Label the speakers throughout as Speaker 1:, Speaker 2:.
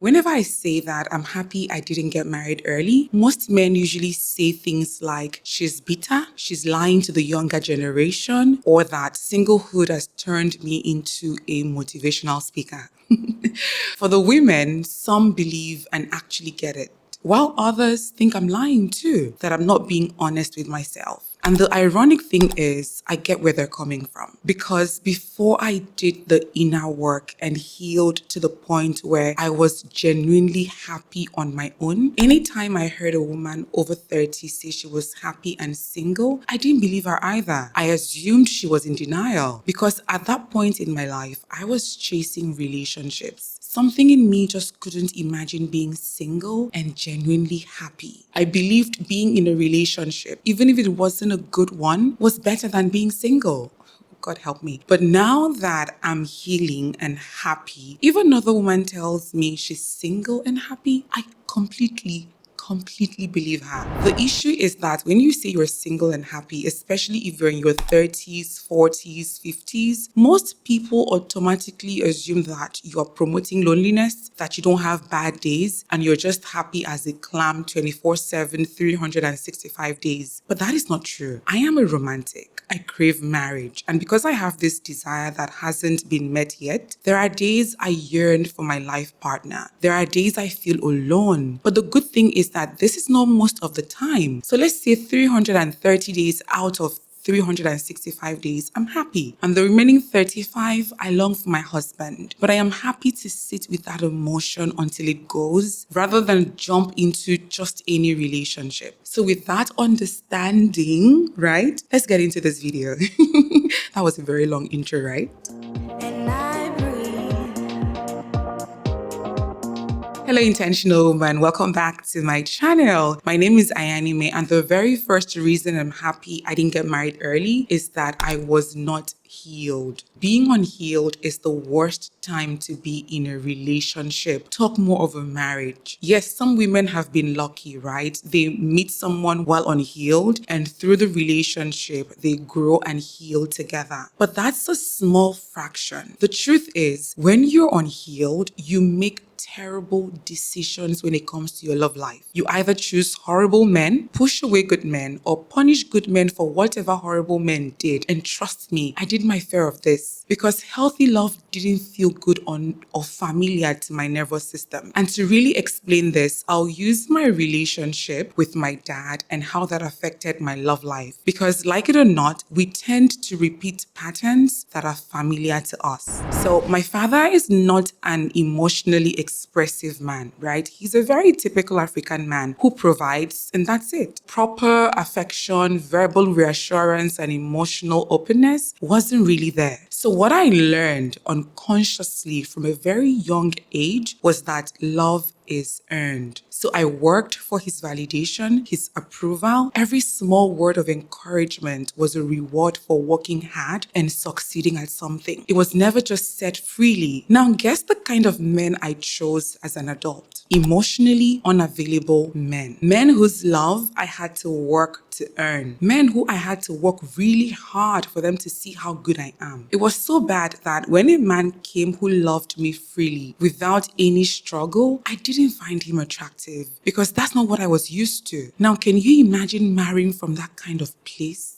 Speaker 1: Whenever I say that I'm happy I didn't get married early, most men usually say things like, she's bitter, she's lying to the younger generation, or that singlehood has turned me into a motivational speaker. For the women, some believe and actually get it, while others think I'm lying too, that I'm not being honest with myself. And the ironic thing is, I get where they're coming from. Because before I did the inner work and healed to the point where I was genuinely happy on my own, anytime I heard a woman over 30 say she was happy and single, I didn't believe her either. I assumed she was in denial. Because at that point in my life, I was chasing relationships. Something in me just couldn't imagine being single and genuinely happy. I believed being in a relationship, even if it wasn't a good one, was better than being single. God help me. But now that I'm healing and happy, even another woman tells me she's single and happy, I completely believe her. The issue is that when you say you're single and happy, especially if you're in your 30s, 40s, 50s, most people automatically assume that you're promoting loneliness, that you don't have bad days, and you're just happy as a clam 24/7, 365 days. But that is not true. I am a romantic. I crave marriage. And because I have this desire that hasn't been met yet, there are days I yearn for my life partner. There are days I feel alone. But the good thing is that this is not most of the time. So let's say 330 days out of 365 days, I'm happy. And the remaining 35, I long for my husband. But I am happy to sit with that emotion until it goes, rather than jump into just any relationship. So with that understanding, right, let's get into this video. That was a very long intro, right? Hello, Intentional Woman. Welcome back to my channel. My name is Ayanime, and the very first reason I'm happy I didn't get married early is that I was not healed. Being unhealed is the worst time to be in a relationship. Talk more of a marriage. Yes, some women have been lucky, right? They meet someone while unhealed, and through the relationship, they grow and heal together. But that's a small fraction. The truth is, when you're unhealed, you make terrible decisions when it comes to your love life. You either choose horrible men, push away good men, or punish good men for whatever horrible men did. And trust me, I did my fair of this because healthy love didn't feel good on or familiar to my nervous system. And to really explain this, I'll use my relationship with my dad and how that affected my love life. Because like it or not, we tend to repeat patterns that are familiar to us. So my father is not an emotionally expressive man, right? He's a very typical African man who provides, and that's it. Proper affection, verbal reassurance, and emotional openness wasn't really there. So what I learned unconsciously from a very young age was that love is earned. So I worked for his validation, his approval. Every small word of encouragement was a reward for working hard and succeeding at something. It was never just said freely. Now guess the kind of men I chose as an adult. Emotionally unavailable men. Men whose love I had to work to earn. Men who I had to work really hard for them to see how good I am. It was so bad that when a man came who loved me freely without any struggle, I didn't find him attractive because that's not what I was used to. Now, can you imagine marrying from that kind of place?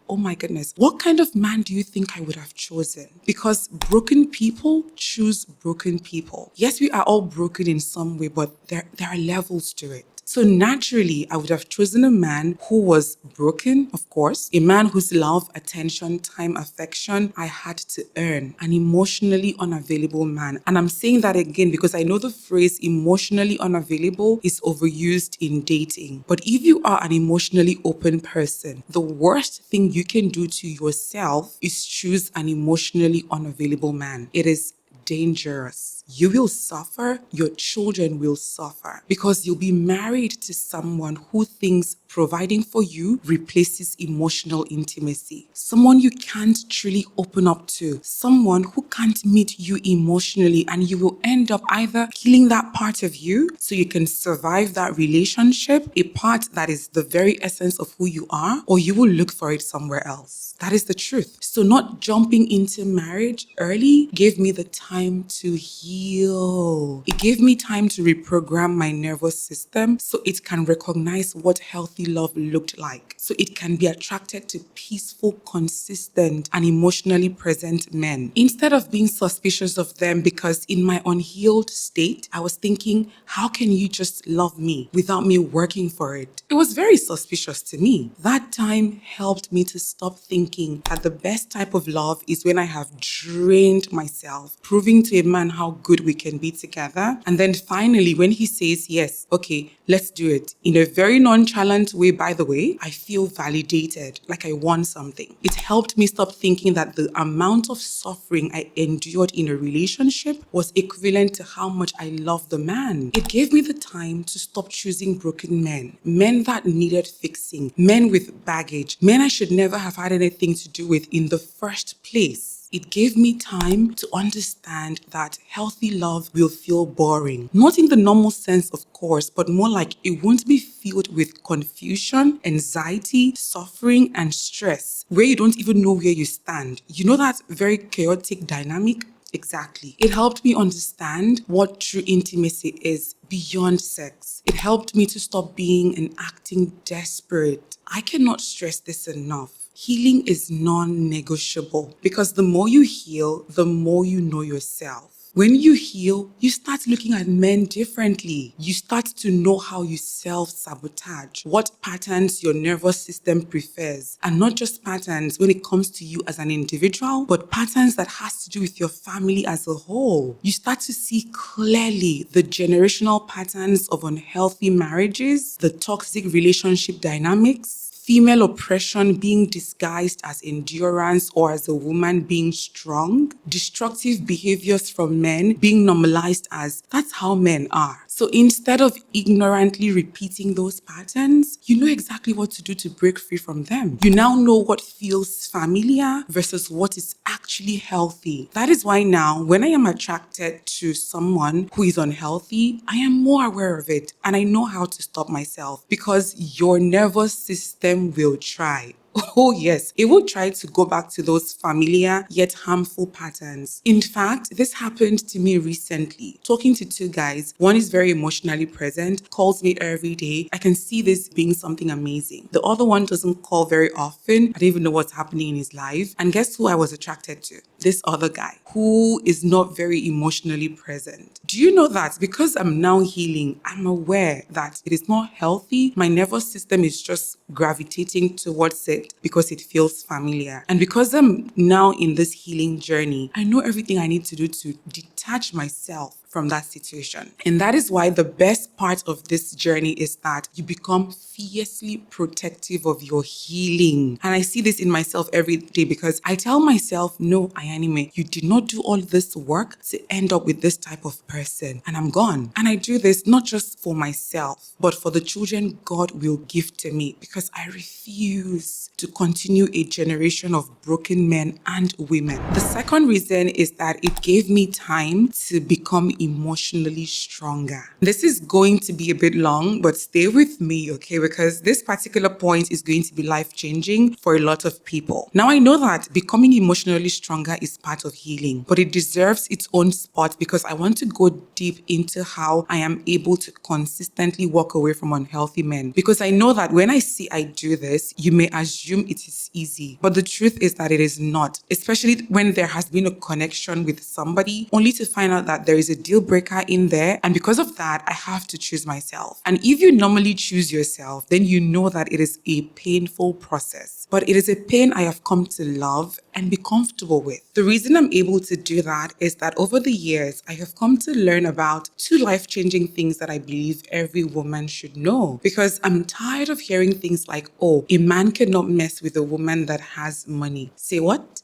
Speaker 1: Oh my goodness. What kind of man do you think I would have chosen? Because broken people choose broken people. Yes, we are all broken in some way, but there are levels to it. So naturally, I would have chosen a man who was broken, of course, a man whose love, attention, time, affection I had to earn, an emotionally unavailable man. And I'm saying that again because I know the phrase emotionally unavailable is overused in dating. But if you are an emotionally open person, the worst thing you can do to yourself is choose an emotionally unavailable man. It is dangerous. You will suffer, your children will suffer because you'll be married to someone who thinks providing for you replaces emotional intimacy. Someone you can't truly open up to. Someone who can't meet you emotionally, and you will end up either killing that part of you so you can survive that relationship, a part that is the very essence of who you are, or you will look for it somewhere else. That is the truth. So not jumping into marriage early gave me the time to heal heal. It gave me time to reprogram my nervous system so it can recognize what healthy love looked like. So it can be attracted to peaceful, consistent, and emotionally present men. Instead of being suspicious of them because in my unhealed state, I was thinking, how can you just love me without me working for it? It was very suspicious to me. That time helped me to stop thinking that the best type of love is when I have drained myself, proving to a man how good we can be together. And then finally, when he says, yes, okay, let's do it, in a very nonchalant way, by the way, I feel validated, like I won something. It helped me stop thinking that the amount of suffering I endured in a relationship was equivalent to how much I love the man. It gave me the time to stop choosing broken men, men that needed fixing, men with baggage, men I should never have had anything to do with in the first place. It gave me time to understand that healthy love will feel boring. Not in the normal sense, of course, but more like it won't be filled with confusion, anxiety, suffering, and stress, where you don't even know where you stand. You know that very chaotic dynamic? Exactly. It helped me understand what true intimacy is beyond sex. It helped me to stop being and acting desperate. I cannot stress this enough. Healing is non-negotiable because the more you heal, the more you know yourself. When you heal, you start looking at men differently. You start to know how you self-sabotage, what patterns your nervous system prefers, and not just patterns when it comes to you as an individual, but patterns that has to do with your family as a whole. You start to see clearly the generational patterns of unhealthy marriages, the toxic relationship dynamics, female oppression being disguised as endurance or as a woman being strong, destructive behaviors from men being normalized as that's how men are. So instead of ignorantly repeating those patterns, you know exactly what to do to break free from them. You now know what feels familiar versus what is actually healthy. That is why now, when I am attracted to someone who is unhealthy, I am more aware of it and I know how to stop myself because your nervous system will try. Oh yes, it will try to go back to those familiar yet harmful patterns. In fact, this happened to me recently. Talking to two guys, one is very emotionally present, calls me every day. I can see this being something amazing. The other one doesn't call very often. I don't even know what's happening in his life. And guess who I was attracted to? This other guy who is not very emotionally present. Do you know that because I'm now healing, I'm aware that it is not healthy. My nervous system is just gravitating towards it because it feels familiar. And because I'm now in this healing journey, I know everything I need to do to detach myself from that situation. And that is why the best part of this journey is that you become fiercely protective of your healing. And I see this in myself every day because I tell myself, no, Ayanime, you did not do all this work to end up with this type of person. And I'm gone. And I do this not just for myself, but for the children God will give to me because I refuse to continue a generation of broken men and women. The second reason is that it gave me time to become emotionally stronger. This is going to be a bit long, but stay with me, okay? Because this particular point is going to be life-changing for a lot of people. Now, I know that becoming emotionally stronger is part of healing, but it deserves its own spot because I want to go deep into how I am able to consistently walk away from unhealthy men. Because I know that when I see I do this, you may assume it is easy, but the truth is that it is not, especially when there has been a connection with somebody, only to find out that there is a deal breaker in there. And because of that, I have to choose myself. And if you normally choose yourself, then you know that it is a painful process. But it is a pain I have come to love and be comfortable with. The reason I'm able to do that is that over the years, I have come to learn about two life-changing things that I believe every woman should know. Because I'm tired of hearing things like, oh, a man cannot mess with a woman that has money. Say what?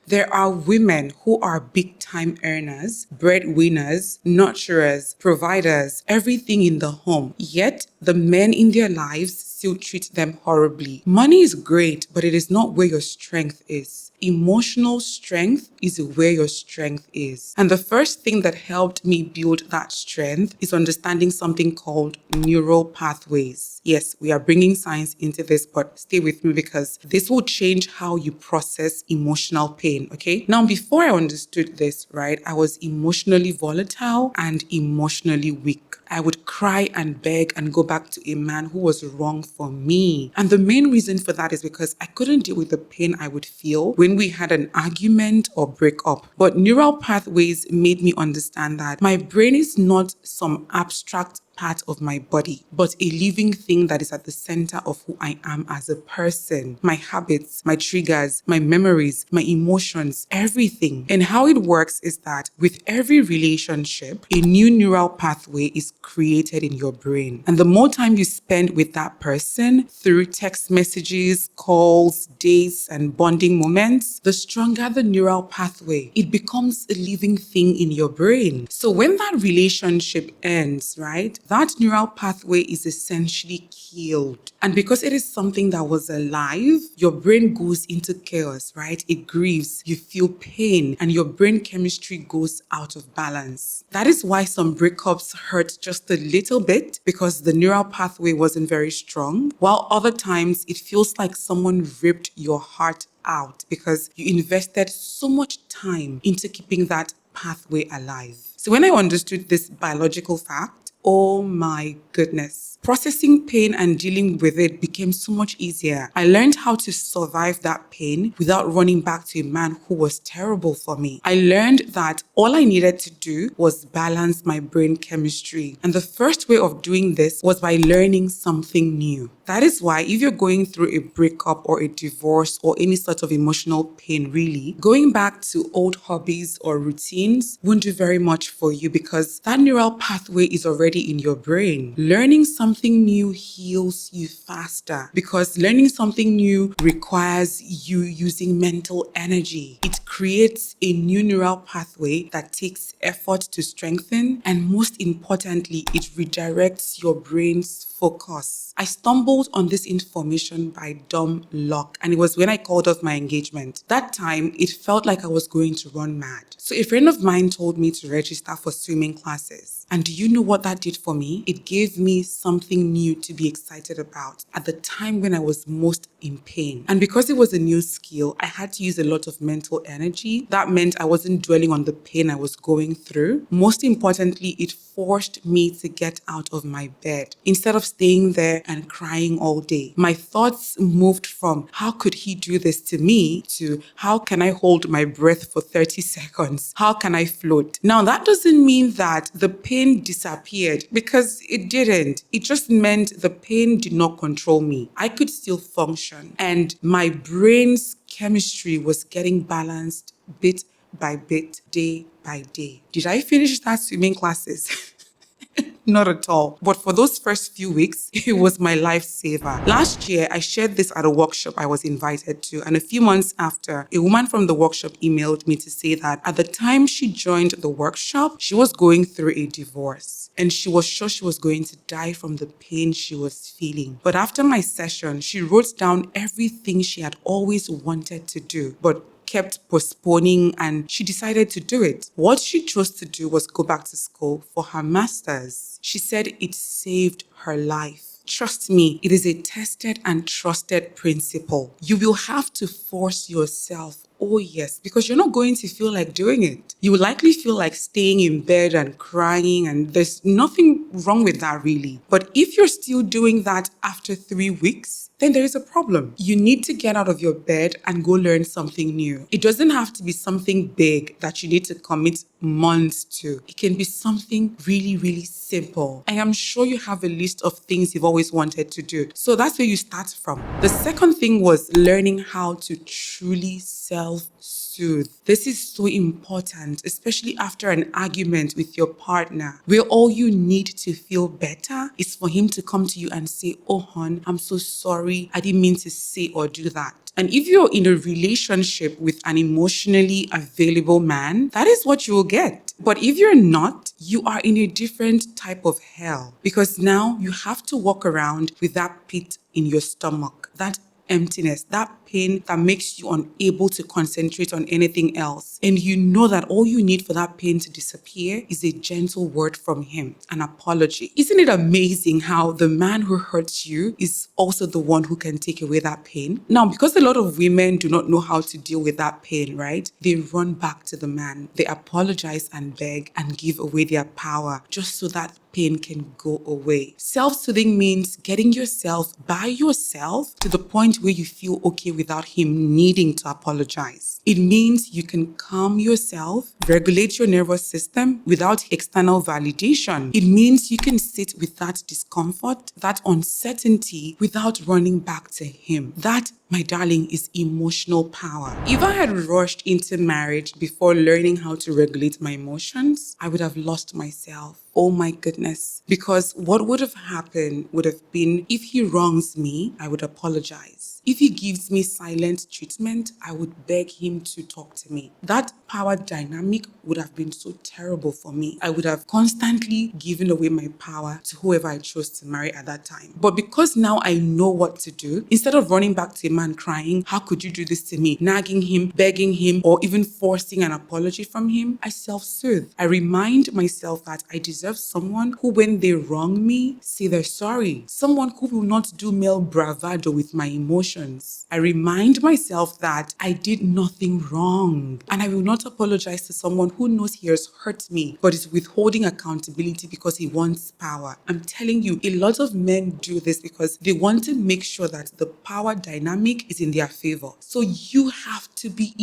Speaker 1: There are women who are big-time earners, breadwinners, nurturers, providers, everything in the home. Yet, the men in their lives still treat them horribly. Money is great, but it is not where your strength is. Emotional strength is where your strength is. And the first thing that helped me build that strength is understanding something called neural pathways. Yes, we are bringing science into this, but stay with me because this will change how you process emotional pain, okay? Now, before I understood this, right, I was emotionally volatile and emotionally weak. I would cry and beg and go back to a man who was wrong for me. And the main reason for that is because I couldn't deal with the pain I would feel when we had an argument or break up. But neural pathways made me understand that my brain is not some abstract part of my body, but a living thing that is at the center of who I am as a person. My habits, my triggers, my memories, my emotions, everything. And how it works is that with every relationship, a new neural pathway is created in your brain. And the more time you spend with that person through text messages, calls, dates, and bonding moments, the stronger the neural pathway. It becomes a living thing in your brain. So when that relationship ends, right, that neural pathway is essentially killed. And because it is something that was alive, your brain goes into chaos, right? It grieves, you feel pain, and your brain chemistry goes out of balance. That is why some breakups hurt just a little bit because the neural pathway wasn't very strong, while other times it feels like someone ripped your heart out because you invested so much time into keeping that pathway alive. So when I understood this biological fact, oh my goodness, processing pain and dealing with it became so much easier. I learned how to survive that pain without running back to a man who was terrible for me. I learned that all I needed to do was balance my brain chemistry. And the first way of doing this was by learning something new. That is why if you're going through a breakup or a divorce or any sort of emotional pain, really, going back to old hobbies or routines won't do very much for you because that neural pathway is already in your brain. Learning something new heals you faster because learning something new requires you using mental energy. It creates a new neural pathway that takes effort to strengthen, and most importantly, it redirects your brain's focus. I stumbled on this information by dumb luck, and it was when I called off my engagement. That time, it felt like I was going to run mad. So a friend of mine told me to register for swimming classes. And do you know what that did for me? It gave me something new to be excited about at the time when I was most in pain. And because it was a new skill, I had to use a lot of mental energy. That meant I wasn't dwelling on the pain I was going through. Most importantly, it forced me to get out of my bed instead of staying there and crying all day. My thoughts moved from how could he do this to me to how can I hold my breath for 30 seconds? How can I float? Now, that doesn't mean that the pain disappeared because it didn't. It just meant the pain did not control me. I could still function, and my brain's chemistry was getting balanced bit by bit, day by day. Did I finish that swimming classes? Not at all. But for those first few weeks, it was my lifesaver. Last year, I shared this at a workshop I was invited to. And a few months after, a woman from the workshop emailed me to say that at the time she joined the workshop, she was going through a divorce. And she was sure she was going to die from the pain she was feeling. But after my session, she wrote down everything she had always wanted to do, but kept postponing, and she decided to do it. What she chose to do was go back to school for her master's. She said it saved her life. Trust me, it is a tested and trusted principle. You will have to force yourself. Oh yes, because you're not going to feel like doing it. You will likely feel like staying in bed and crying, and there's nothing wrong with that really. But if you're still doing that after 3 weeks, then there is a problem. You need to get out of your bed and go learn something new. It doesn't have to be something big that you need to commit months to. It can be something really, really simple. I am sure you have a list of things you've always wanted to do. So that's where you start from. The second thing was learning how to truly self-soothe. soothe. This is so important, especially after an argument with your partner, where all you need to feel better is for him to come to you and say, "Oh, hon, I'm so sorry. I didn't mean to say or do that." And if you're in a relationship with an emotionally available man, that is what you will get. But if you're not, you are in a different type of hell, because now you have to walk around with that pit in your stomach, that emptiness, that pain that makes you unable to concentrate on anything else. And you know that all you need for that pain to disappear is a gentle word from him, an apology. Isn't it amazing how the man who hurts you is also the one who can take away that pain? Now, because a lot of women do not know how to deal with that pain, right? They run back to the man. They apologize and beg and give away their power just so that pain can go away. Self-soothing means getting yourself by yourself to the point where you feel okay without him needing to apologize. It means you can calm yourself, regulate your nervous system without external validation. It means you can sit with that discomfort, that uncertainty without running back to him. That, my darling, is emotional power. If I had rushed into marriage before learning how to regulate my emotions, I would have lost myself. Oh my goodness. Because what would have happened would have been, if he wrongs me, I would apologize. If he gives me silent treatment, I would beg him to talk to me. That power dynamic would have been so terrible for me. I would have constantly given away my power to whoever I chose to marry at that time. But because now I know what to do, instead of running back to a man crying, "How could you do this to me?" nagging him, begging him, or even forcing an apology from him, I self-soothe. I remind myself that I deserve someone who, when they wrong me, say they're sorry. Someone who will not do male bravado with my emotions. I remind myself that I did nothing wrong, and I will not apologize to someone who knows he has hurt me but is withholding accountability because he wants power. I'm telling you, a lot of men do this because they want to make sure that the power dynamic is in their favor. So you have to be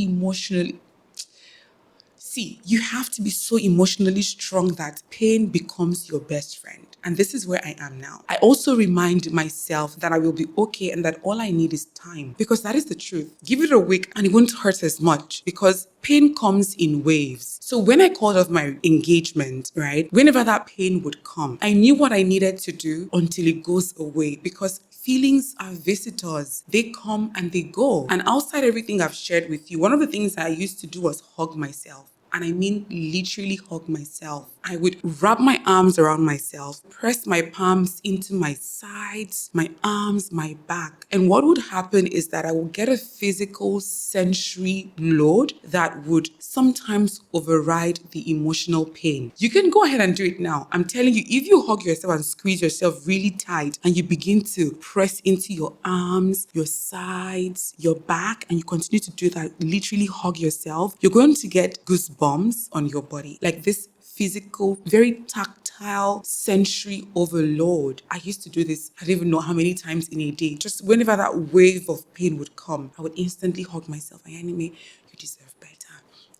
Speaker 1: you have to be so emotionally strong that pain becomes your best friend. And this is where I am now. I also remind myself that I will be okay and that all I need is time, because that is the truth. Give it a week and it won't hurt as much, because pain comes in waves. So when I called off my engagement, right, whenever that pain would come, I knew what I needed to do until it goes away, because feelings are visitors. They come and they go. And outside everything I've shared with you, one of the things I used to do was hug myself. And I mean literally hug myself. I would wrap my arms around myself, press my palms into my sides, my arms, my back. And what would happen is that I would get a physical sensory load that would sometimes override the emotional pain. You can go ahead and do it now. I'm telling you, if you hug yourself and squeeze yourself really tight and you begin to press into your arms, your sides, your back, and you continue to do that, literally hug yourself, you're going to get goosebumps on your body. Like this physical, very tactile, sensory overload. I used to do this, I don't even know how many times in a day. Just whenever that wave of pain would come, I would instantly hug myself. Ayanime, you deserve better.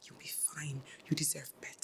Speaker 1: You'll be fine. You deserve better.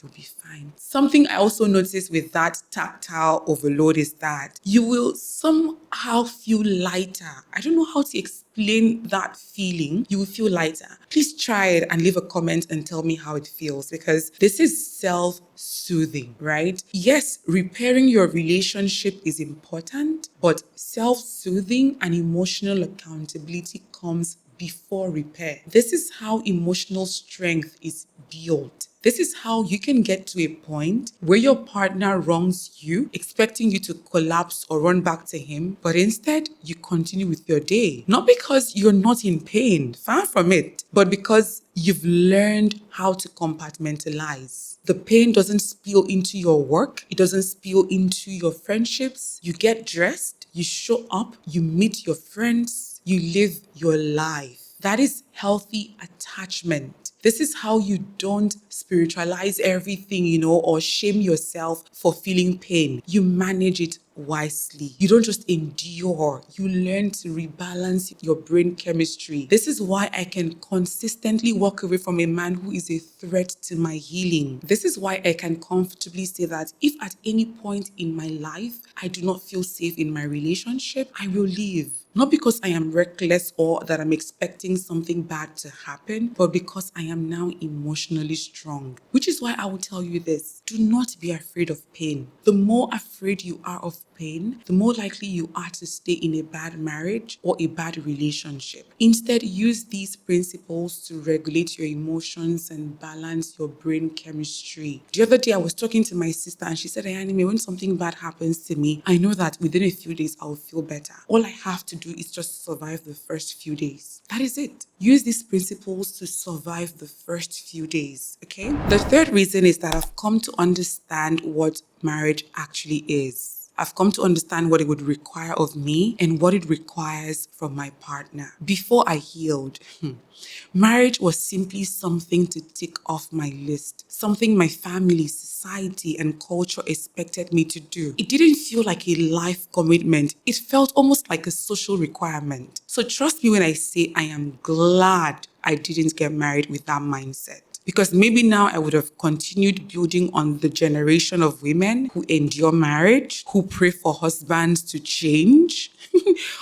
Speaker 1: You'll be fine. Something I also noticed with that tactile overload is that you will somehow feel lighter. I don't know how to explain that feeling. You will feel lighter. Please try it and leave a comment and tell me how it feels, because this is self-soothing, right? Yes, repairing your relationship is important, but self-soothing and emotional accountability comes before repair. This is how emotional strength is built. This is how you can get to a point where your partner wrongs you, expecting you to collapse or run back to him, but instead you continue with your day. Not because you're not in pain, far from it, but because you've learned how to compartmentalize. The pain doesn't spill into your work. It doesn't spill into your friendships. You get dressed, you show up, you meet your friends, you live your life. That is healthy attachment. This is how you don't spiritualize everything, or shame yourself for feeling pain. You manage it wisely. You don't just endure, you learn to rebalance your brain chemistry. This is why I can consistently walk away from a man who is a threat to my healing. This is why I can comfortably say that if at any point in my life I do not feel safe in my relationship, I will leave. Not because I am reckless or that I'm expecting something bad to happen, but because I am now emotionally strong. Which is why I will tell you this: do not be afraid of pain. The more afraid you are of pain, the more likely you are to stay in a bad marriage or a bad relationship. Instead, use these principles to regulate your emotions and balance your brain chemistry. The other day, I was talking to my sister and she said, "Hey, Anime, when something bad happens to me, I know that within a few days I'll feel better. All I have to do is just survive the first few days." That is it. Use these principles to survive the first few days, okay? The third reason is that I've come to understand what marriage actually is. I've come to understand what it would require of me and what it requires from my partner. Before I healed, marriage was simply something to tick off my list, something my family, society, and culture expected me to do. It didn't feel like a life commitment. It felt almost like a social requirement. So trust me when I say I am glad I didn't get married with that mindset. Because maybe now I would have continued building on the generation of women who endure marriage, who pray for husbands to change.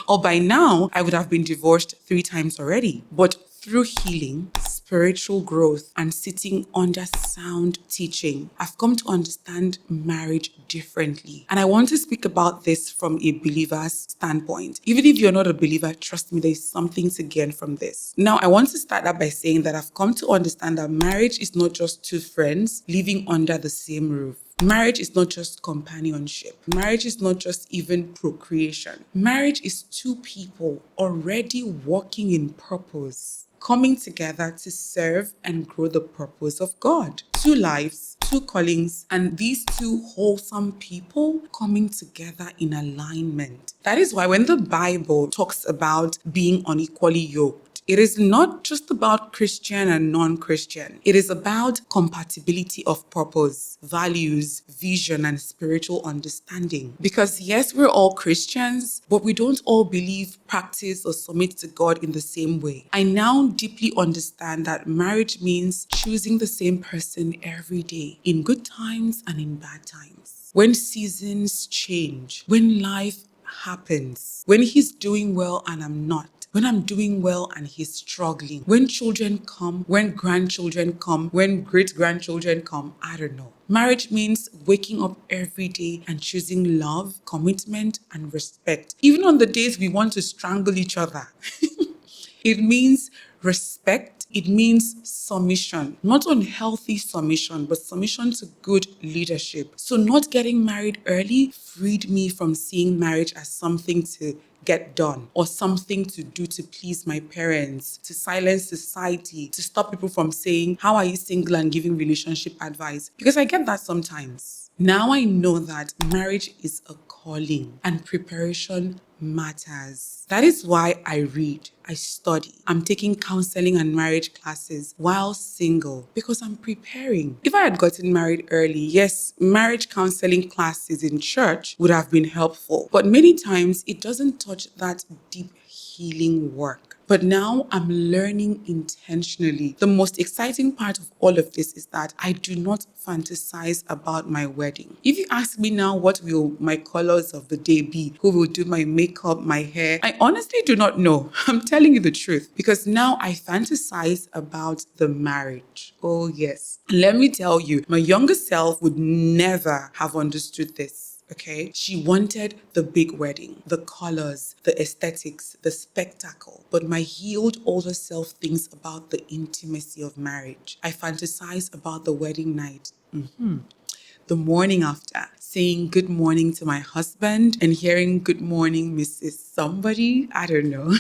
Speaker 1: Or by now, I would have been divorced 3 times already. But through healing, spiritual growth, and sitting under sound teaching, I've come to understand marriage differently. And I want to speak about this from a believer's standpoint. Even if you're not a believer, trust me, there's something to gain from this. Now, I want to start out by saying that I've come to understand that marriage is not just two friends living under the same roof. Marriage is not just companionship. Marriage is not just even procreation. Marriage is two people already walking in purpose, coming together to serve and grow the purpose of God. Two lives, two callings, and these two wholesome people coming together in alignment. That is why when the Bible talks about being unequally yoked, it is not just about Christian and non-Christian. It is about compatibility of purpose, values, vision, and spiritual understanding. Because yes, we're all Christians, but we don't all believe, practice, or submit to God in the same way. I now deeply understand that marriage means choosing the same person every day, in good times and in bad times. When seasons change, when life happens, when he's doing well and I'm not, when I'm doing well and he's struggling, when children come, when grandchildren come, when great-grandchildren come, I don't know. Marriage means waking up every day and choosing love, commitment, and respect, even on the days we want to strangle each other. It means respect. It means submission, not unhealthy submission, but submission to good leadership. So not getting married early freed me from seeing marriage as something to get done or something to do to please my parents, to silence society, to stop people from saying, "How are you single?" and giving relationship advice. Because I get that sometimes. Now I know that marriage is a calling and preparation matters. That is why I read, I study. I'm taking counseling and marriage classes while single because I'm preparing. If I had gotten married early, yes, marriage counseling classes in church would have been helpful. But many times it doesn't touch that deep healing work. But now I'm learning intentionally. The most exciting part of all of this is that I do not fantasize about my wedding. If you ask me now, what will my colors of the day be? Who will do my makeup, my hair? I honestly do not know. I'm telling you the truth because now I fantasize about the marriage. Oh yes. Let me tell you, my younger self would never have understood this. Okay, she wanted the big wedding, the colors, the aesthetics, the spectacle. But my healed older self thinks about the intimacy of marriage. I fantasize about the wedding night. The morning after, saying good morning to my husband and hearing good morning, Mrs. Somebody. I don't know.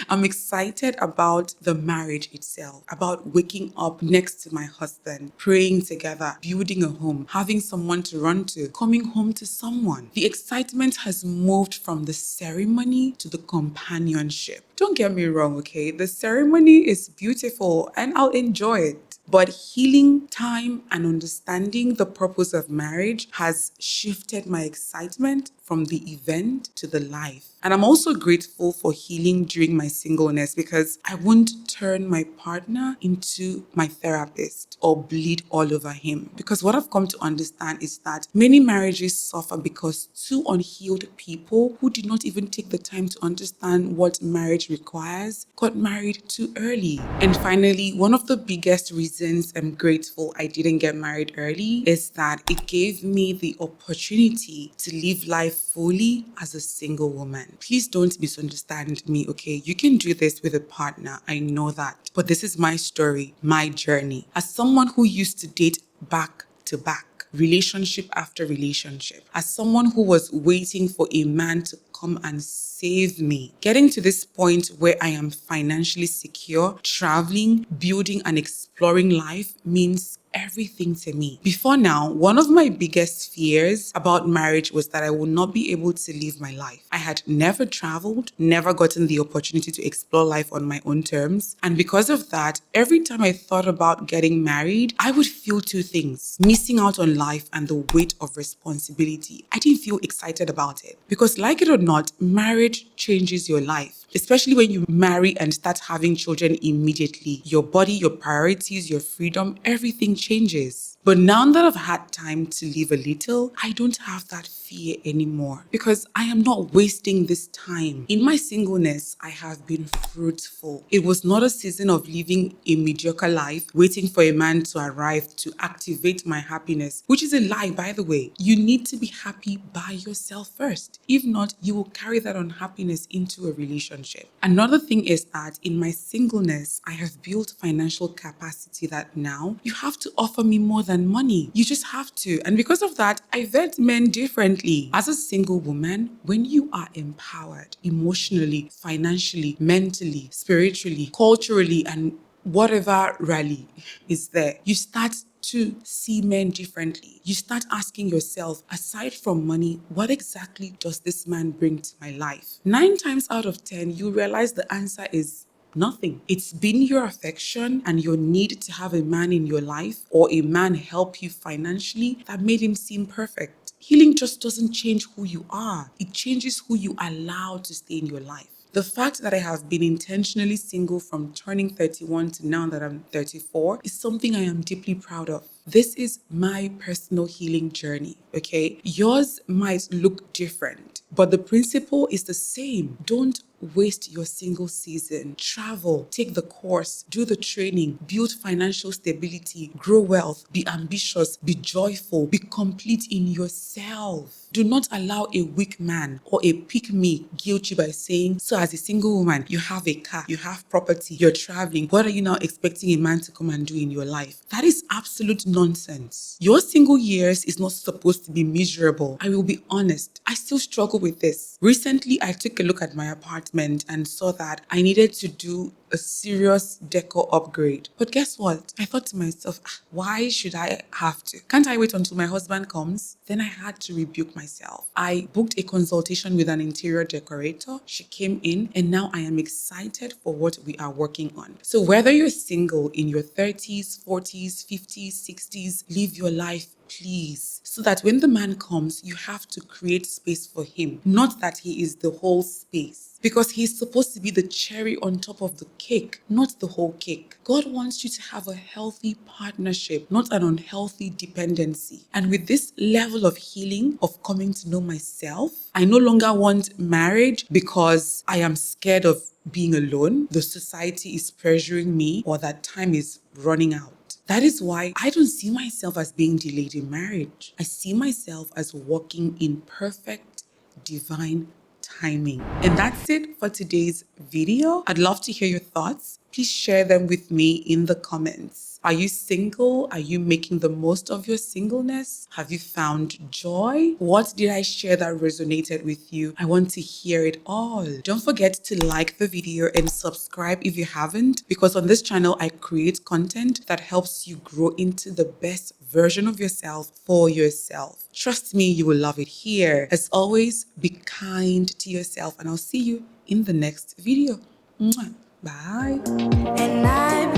Speaker 1: I'm excited about the marriage itself, about waking up next to my husband, praying together, building a home, having someone to run to, coming home to someone. The excitement has moved from the ceremony to the companionship. Don't get me wrong, okay? The ceremony is beautiful and I'll enjoy it. but healing time and understanding the purpose of marriage has shifted my excitement from the event to the life. And I'm also grateful for healing during my singleness because I won't turn my partner into my therapist or bleed all over him. Because what I've come to understand is that many marriages suffer because two unhealed people who did not even take the time to understand what marriage requires got married too early. And finally, one of the biggest reasons I'm grateful I didn't get married early is that it gave me the opportunity to live life fully as a single woman. Please don't misunderstand me, okay? You can do this with a partner, I know that. But this is my story, my journey. As someone who used to date back to back, relationship after relationship, as someone who was waiting for a man to come and save me, getting to this point where I am financially secure, traveling, building and exploring life means everything to me. Before now, one of my biggest fears about marriage was that I would not be able to live my life. I had never traveled, never gotten the opportunity to explore life on my own terms. And because of that, every time I thought about getting married, I would feel two things: missing out on life and the weight of responsibility. I didn't feel excited about it because, like it or not, marriage changes your life. Especially when you marry and start having children immediately. Your body, your priorities, your freedom, everything changes. But now that I've had time to live a little, I don't have that fear anymore because I am not wasting this time. In my singleness, I have been fruitful. It was not a season of living a mediocre life, waiting for a man to arrive to activate my happiness, which is a lie, by the way. You need to be happy by yourself first. If not, you will carry that unhappiness into a relationship. Another thing is that in my singleness, I have built financial capacity that now you have to offer me more than money. You just have to. And because of that, I vet men differently. As a single woman, when you are empowered emotionally, financially, mentally, spiritually, culturally, and whatever rally is there, you start to see men differently. You start asking yourself, aside from money, what exactly does this man bring to my life? 9 times out of 10, you realize the answer is nothing. It's been your affection and your need to have a man in your life or a man help you financially that made him seem perfect. Healing just doesn't change who you are. It changes who you allow to stay in your life. The fact that I have been intentionally single from turning 31 to now that I'm 34 is something I am deeply proud of. This is my personal healing journey, okay? Yours might look different, but the principle is the same. Don't waste your single season. Travel, take the course, do the training, build financial stability, grow wealth, be ambitious, be joyful, be complete in yourself. Do not allow a weak man or a pick-me guilt you by saying, so as a single woman, you have a car, you have property, you're traveling. What are you now expecting a man to come and do in your life? That is absolute nonsense. Your single years is not supposed to be miserable. I will be honest. I still struggle with this. Recently, I took a look at my apartment and saw that I needed to do a serious decor upgrade. But guess what? I thought to myself, why should I have to? Can't I wait until my husband comes? Then I had to rebuke myself. I booked a consultation with an interior decorator. She came in and now I am excited for what we are working on. So whether you're single in your 30s, 40s, 50s, 60s, live your life please, so that when the man comes, you have to create space for him, not that he is the whole space. Because he's supposed to be the cherry on top of the cake, not the whole cake. God wants you to have a healthy partnership, not an unhealthy dependency. And with this level of healing, of coming to know myself, I no longer want marriage because I am scared of being alone, the society is pressuring me, or that time is running out. That is why I don't see myself as being delayed in marriage. I see myself as walking in perfect divine timing. And that's it for today's video. I'd love to hear your thoughts. Please share them with me in the comments. Are you single? Are you making the most of your singleness? Have you found joy? What did I share that resonated with you? I want to hear it all. Don't forget to like the video and subscribe if you haven't, because on this channel, I create content that helps you grow into the best version of yourself for yourself. Trust me, you will love it here. As always, be kind to yourself and I'll see you in the next video. Mwah. Bye. And I